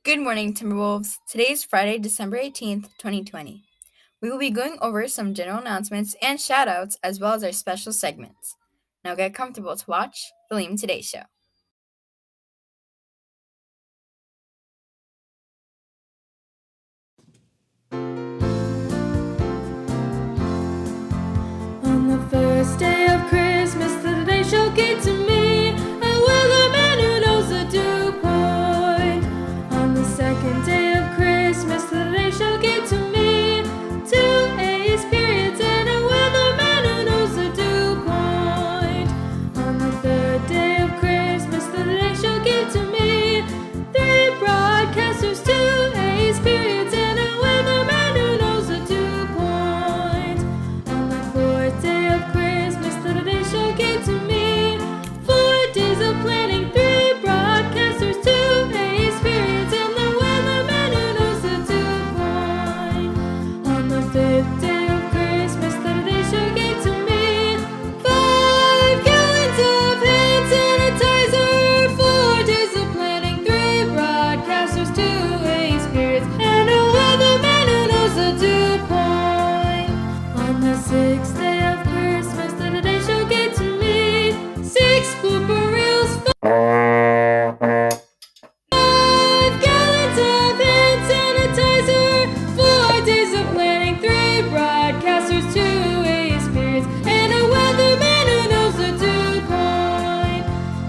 Good morning, Timberwolves. Today is Friday, December 18th, 2020. We will be going over some general announcements and shoutouts as well as our special segments. Now get comfortable to watch the Liam Today Show. On the first day of Christmas, the Today Show came to me, a weatherman who knows the dew point. On the second day of Christmas, the Today Show came to me, 2 A's, periods, and a weatherman who knows the dew point. On the third day of Christmas, the Today Show came to me, 3 broadcasters, 2 A's, periods, and a weatherman who knows the dew point. On the fourth day of Christmas, the Today Show came to me, 4 days of planning, 3 broadcasters, 2 A's, periods, and the weatherman who knows the dew point. On the fifth day of Christmas, the Today Show came to me, 5 gallons of hand sanitizer, 4 days of planning, 3 broadcasters, 2 A's, periods, and a weatherman who knows the dew point. On the sixth day of Christmas, the Today Show came to me, 6 blooper reels, 5 gallons of hand sanitizer, 4 days of planning, 3 broadcasters, 2 A's, periods, and a weatherman who knows the dew point.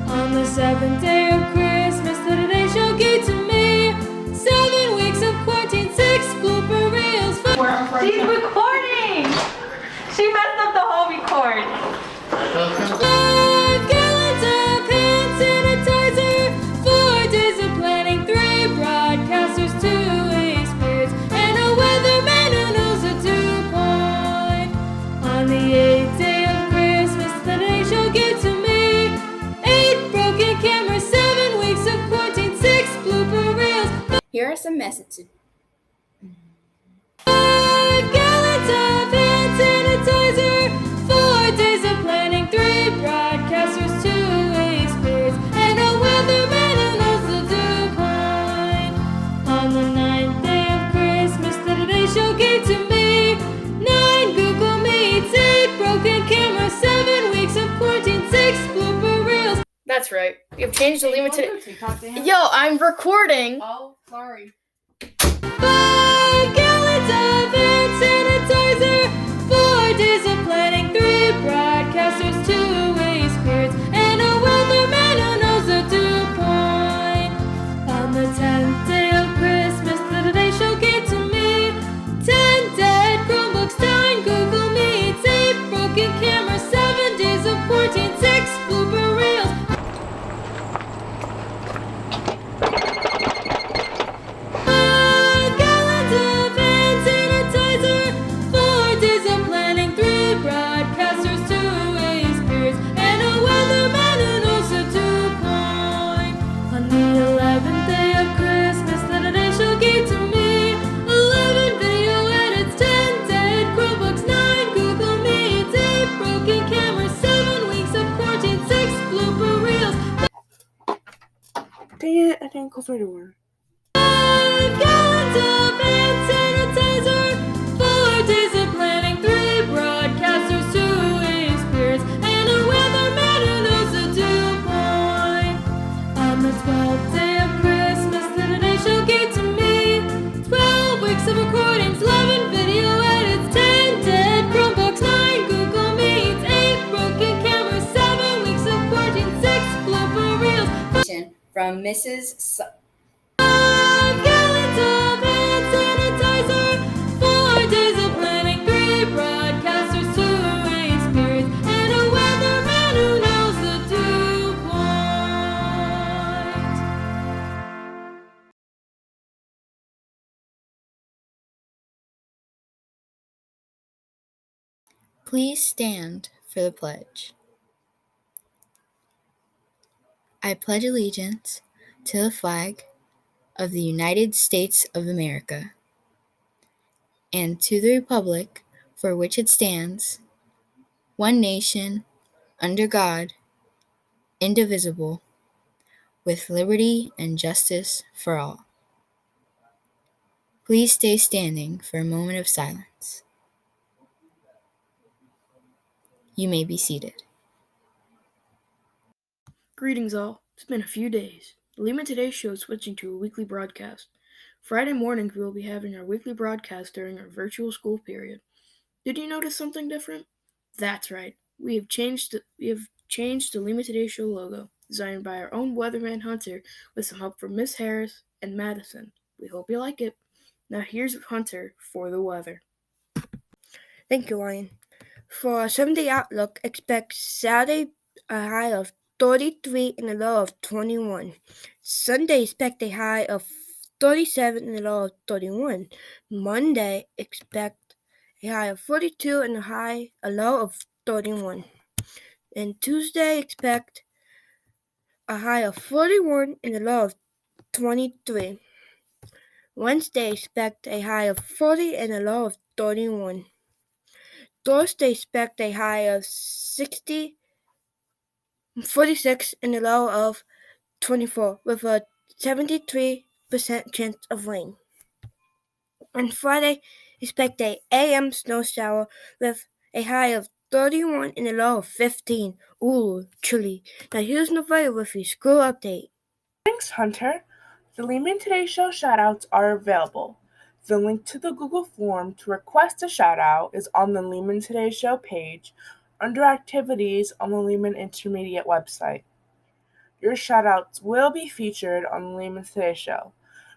On the seventh day of Christmas, the Today Show came to me, 7 weeks of quarantine, 6 blooper reels, She's recording! She messed up the whole record. 5 gallons of hand sanitizer, 4 days of planning, 3 broadcasters, 2 A's, periods, and a weatherman who knows the dew point. On the 8th day of Christmas, the Today Show came to me, 8 broken cameras, 7 weeks of quarantine, 6 blooper reels, Here are some messages. 5 gallons of hand sanitizer, 4 days of planning, 3 broadcasters, 2 A's, periods, and a weatherman who knows the dew point. On the 9th day of Christmas, the Today Show came to me, 9 Google Meets, 8 broken cameras, 7 weeks of quarantine, 6 blooper reels. That's right. We have changed the Liam Today. Talk to him. Yo, I'm recording. Oh, sorry. 5 gallons of hand sanitizer, 4 days of planning, 3 broadcasters, 2 A's, periods, and a weatherman who knows the dew point. On the 10th day of Christmas, the Today Show came to me, 10 dead Chromebooks, 9 Google Meets, 8 broken cameras, 7 days of quarantine, 6 blooper reels. 5 gallons of hand sanitizer, 4 days of planning, 3 broadcasters, 2 A's, periods, and a weatherman who knows the dew point. On the 11th day of Christmas, the Today Show came to me, 11 video edits, 10 dead Chromebooks, 9 Google Meets, 8 broken cameras, 7 weeks of quarantine, 6 blooper reels. Dang it, I didn't close my door. 5 gallons of hand sanitizer, 4 days of planning, 3 broadcasters, 2 A's, periods, and a weatherman who knows the dew point. On the 12th day of Christmas, the Today Show came to me, 12 weeks of recordings, 11 video edits, 10 dead Chromebooks, 9 Google Meets, 8 broken cameras, 7 weeks of quarantine, 6 blooper reels. From Mrs. 5 gallons of hand sanitizer, 4 days of planning, 3 broadcasters, 2 A's, periods, and a weatherman who knows the dew point. Please stand for the pledge. I pledge allegiance to the flag of the United States of America and to the republic for which it stands, one nation, under God, indivisible, with liberty and justice for all. Please stay standing for a moment of silence. You may be seated. Greetings all. It's been a few days. The Lehman Today Show is switching to a weekly broadcast. Friday mornings we will be having our weekly broadcast during our virtual school period. Did you notice something different? That's right. We have changed the Lehman Today Show logo, designed by our own weatherman Hunter with some help from Miss Harris and Madison. We hope you like it. Now here's Hunter for the weather. Thank you, Ryan. For a 7-day outlook, expect Saturday a high of 33 and a low of 21. Sunday, expect a high of 37 and a low of 31. Monday, expect a high of 42 and a low of 31. And Tuesday, expect a high of 41 and a low of 23. Wednesday, expect a high of 40 and a low of 31. Thursday, expect a high of 46 and a low of 24 with a 73% chance of rain. On Friday, expect a AM snow shower with a high of 31 and a low of 15. Ooh, chilly. Now here's Novaya with your school update. Thanks, Hunter. The Lehman Today Show shoutouts are available. The link to the Google form to request a shoutout is on the Lehman Today Show page under Activities on the Lehman Intermediate website. Your shoutouts will be featured on the Lehman Today Show.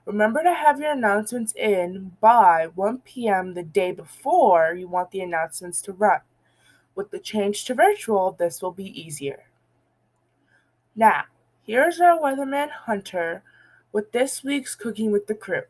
Remember to have your announcements in by 1 p.m. the day before you want the announcements to run. With the change to virtual, this will be easier. Now, here's our weatherman Hunter with this week's Cooking with the Crew.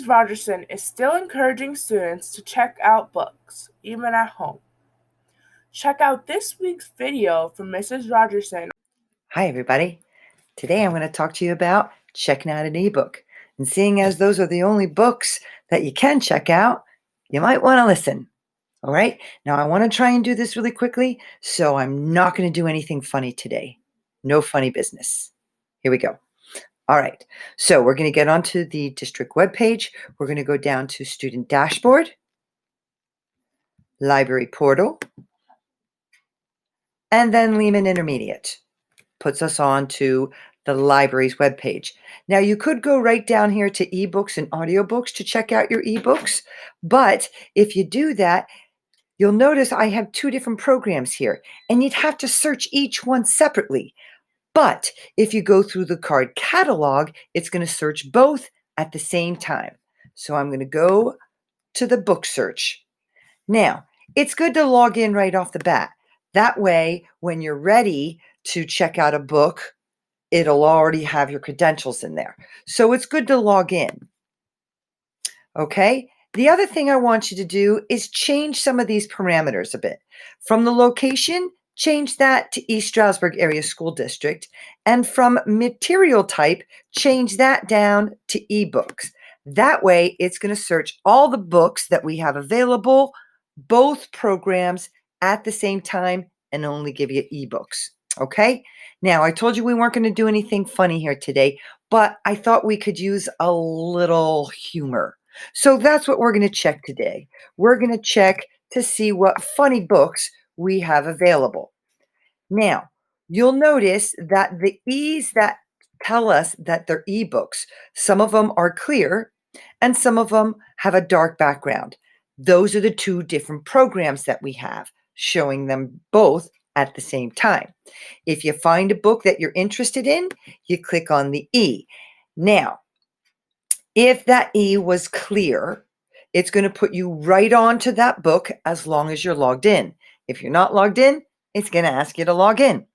Rogerson is still encouraging students to check out books, even at home. Check out this week's video from Mrs. Rogerson. Hi, everybody. Today I'm going to talk to you about checking out an ebook. And seeing as those are the only books that you can check out, you might want to listen. All right? Now, I want to try and do this really quickly, so I'm not going to do anything funny today. No funny business. Here we go. All right, so we're going to get onto the district webpage. We're going to go down to Student Dashboard, Library Portal, and then Lehman Intermediate. Puts us on to the library's webpage. Now, you could go right down here to ebooks and audiobooks to check out your ebooks, but if you do that, you'll notice I have two different programs here, and you'd have to search each one separately. But if you go through the card catalog, it's going to search both at the same time. So I'm going to go to the book search. Now, it's good to log in right off the bat. That way, when you're ready to check out a book, it'll already have your credentials in there. So it's good to log in. Okay? The other thing I want you to do is change some of these parameters a bit. From the location, change that to East Stroudsburg Area School District. And from material type, change that down to ebooks. That way, it's going to search all the books that we have available, both programs at the same time, and only give you ebooks. Okay? Now, I told you we weren't going to do anything funny here today, but I thought we could use a little humor. So that's what we're going to check today. We're going to check to see what funny books we have available. Now, you'll notice that the E's that tell us that they're ebooks, some of them are clear, and some of them have a dark background. Those are the two different programs that we have, showing them both at the same time. If you find a book that you're interested in, you click on the E. Now, if that E was clear, it's going to put you right onto that book as long as you're logged in. If you're not logged in, it's going to ask you to log in.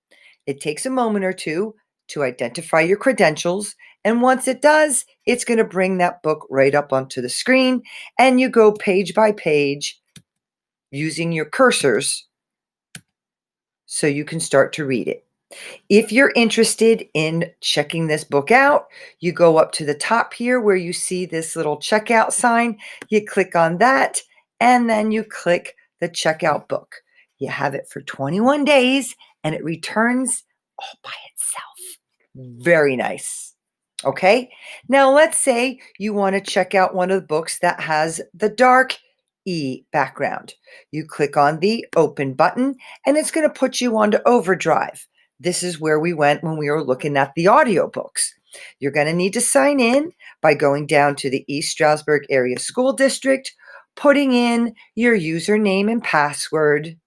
It takes a moment or two to identify your credentials, and once it does, it's going to bring that book right up onto the screen, and you go page by page using your cursors so you can start to read it. If you're interested in checking this book out, you go up to the top here where you see this little checkout sign. You click on that, and then you click the checkout book. You have it for 21 days, and it returns all by itself. Very nice. Okay, now let's say you want to check out one of the books that has the dark E background. You click on the open button, and it's going to put you onto Overdrive. This is where we went when we were looking at the audiobooks. You're going to need to sign in by going down to the East Stroudsburg Area School District, putting in your username and password,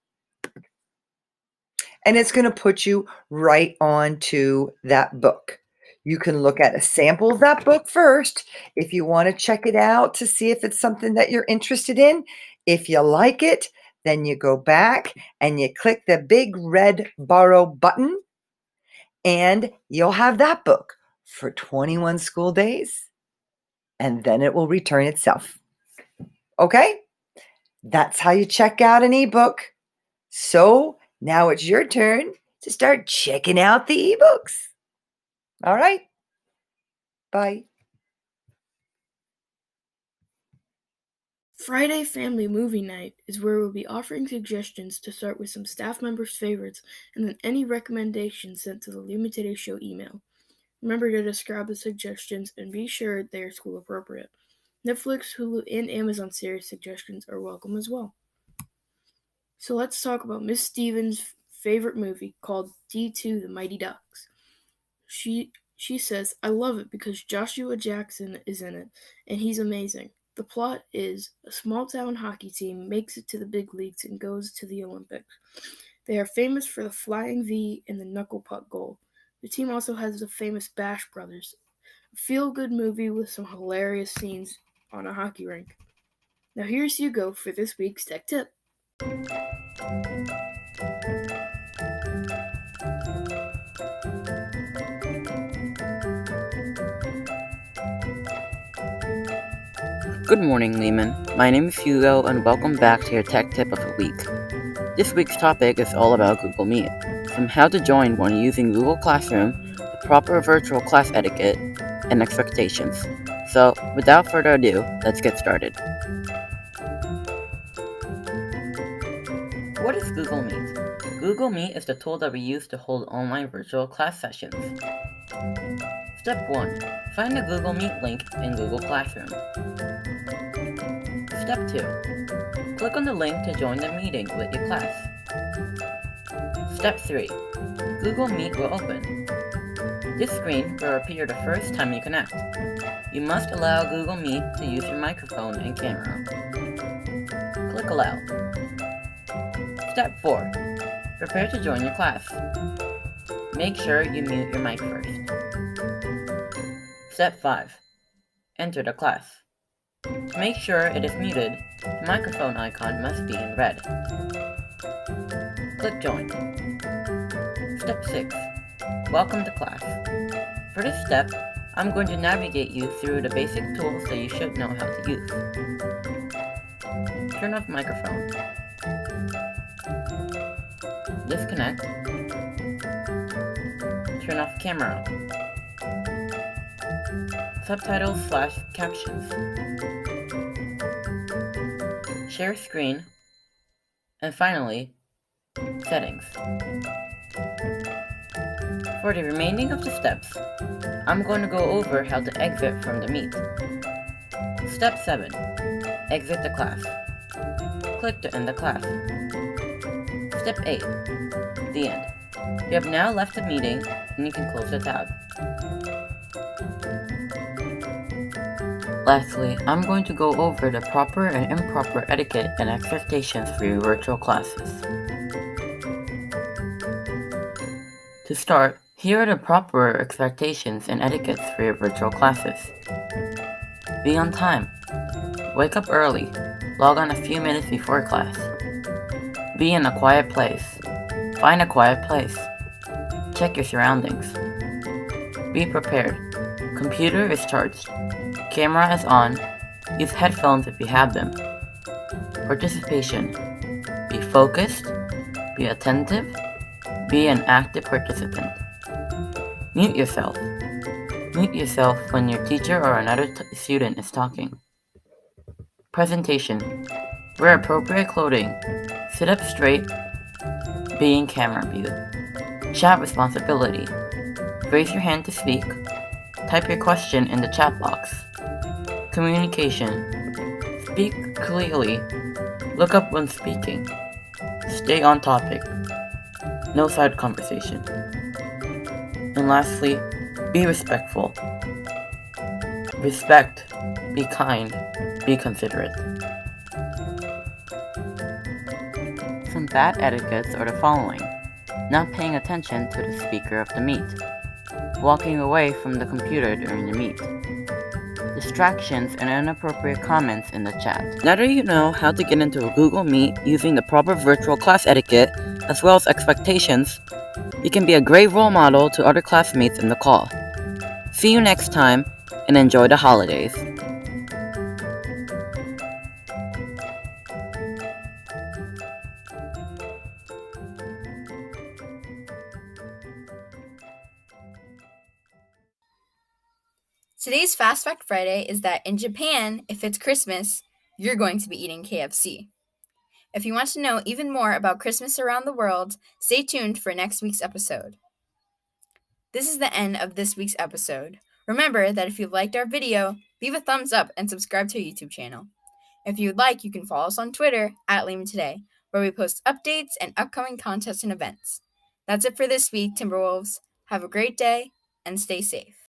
and it's going to put you right onto that book. You can look at a sample of that book first if you want to check it out to see if it's something that you're interested in. If you like it, then you go back and you click the big red borrow button, and you'll have that book for 21 school days, and then it will return itself. Okay? That's how you check out an ebook. So now it's your turn to start checking out the ebooks. All right? Bye. Friday Family Movie Night is where we'll be offering suggestions to start with some staff members' favorites and then any recommendations sent to the Lehman Today Show email. Remember to describe the suggestions and be sure they are school appropriate. Netflix, Hulu, and Amazon series suggestions are welcome as well. So let's talk about Miss Stevens' favorite movie called D2 The Mighty Ducks. She says, I love it because Joshua Jackson is in it, and he's amazing. The plot is a small-town hockey team makes it to the big leagues and goes to the Olympics. They are famous for the flying V and the knuckle puck goal. The team also has the famous Bash Brothers, a feel-good movie with some hilarious scenes on a hockey rink. Now here's Hugo for this week's Tech Tip. Good morning, Lehman. My name is Hugo, and welcome back to your Tech Tip of the Week. This week's topic is all about Google Meet, from how to join when using Google Classroom, the proper virtual class etiquette, and expectations. So, without further ado, let's get started. What is Google Meet? Google Meet is the tool that we use to hold online virtual class sessions. Step 1. Find the Google Meet link in Google Classroom. Step 2. Click on the link to join the meeting with your class. Step 3. Google Meet will open. This screen will appear the first time you connect. You must allow Google Meet to use your microphone and camera. Click Allow. Step 4. Prepare to join your class. Make sure you mute your mic first. Step 5. Enter the class. To make sure it is muted, the microphone icon must be in red. Click Join. Step 6. Welcome to class. For this step, I'm going to navigate you through the basic tools that you should know how to use. Turn off microphone. Disconnect. Turn off camera. Subtitles/captions. Share screen. And finally, settings. For the remaining of the steps, I'm going to go over how to exit from the Meet. Step 7. Exit the class. Click to end the class. Step 8. The end. You have now left the meeting, and you can close the tab. Lastly, I'm going to go over the proper and improper etiquette and expectations for your virtual classes. To start, here are the proper expectations and etiquettes for your virtual classes. Be on time. Wake up early. Log on a few minutes before class. Be in a quiet place. Find a quiet place. Check your surroundings. Be prepared. Computer is charged. Camera is on. Use headphones if you have them. Participation. Be focused. Be attentive. Be an active participant. Mute yourself. Mute yourself when your teacher or another student is talking. Presentation. Wear appropriate clothing. Sit up straight. Be in camera view. Chat responsibility. Raise your hand to speak. Type your question in the chat box. Communication. Speak clearly. Look up when speaking. Stay on topic. No side conversation. And lastly, be respectful. Respect. Be kind. Be considerate. Some bad etiquettes are the following: not paying attention to the speaker of the meet, walking away from the computer during the meet, distractions and inappropriate comments in the chat. Now that you know how to get into a Google Meet using the proper virtual class etiquette as well as expectations, you can be a great role model to other classmates in the call. See you next time and enjoy the holidays. Today's Fast Fact Friday is that in Japan, if it's Christmas, you're going to be eating KFC. If you want to know even more about Christmas around the world, stay tuned for next week's episode. This is the end of this week's episode. Remember that if you liked our video, leave a thumbs up and subscribe to our YouTube channel. If you would like, you can follow us on Twitter @LehmanToday, where we post updates and upcoming contests and events. That's it for this week, Timberwolves. Have a great day and stay safe.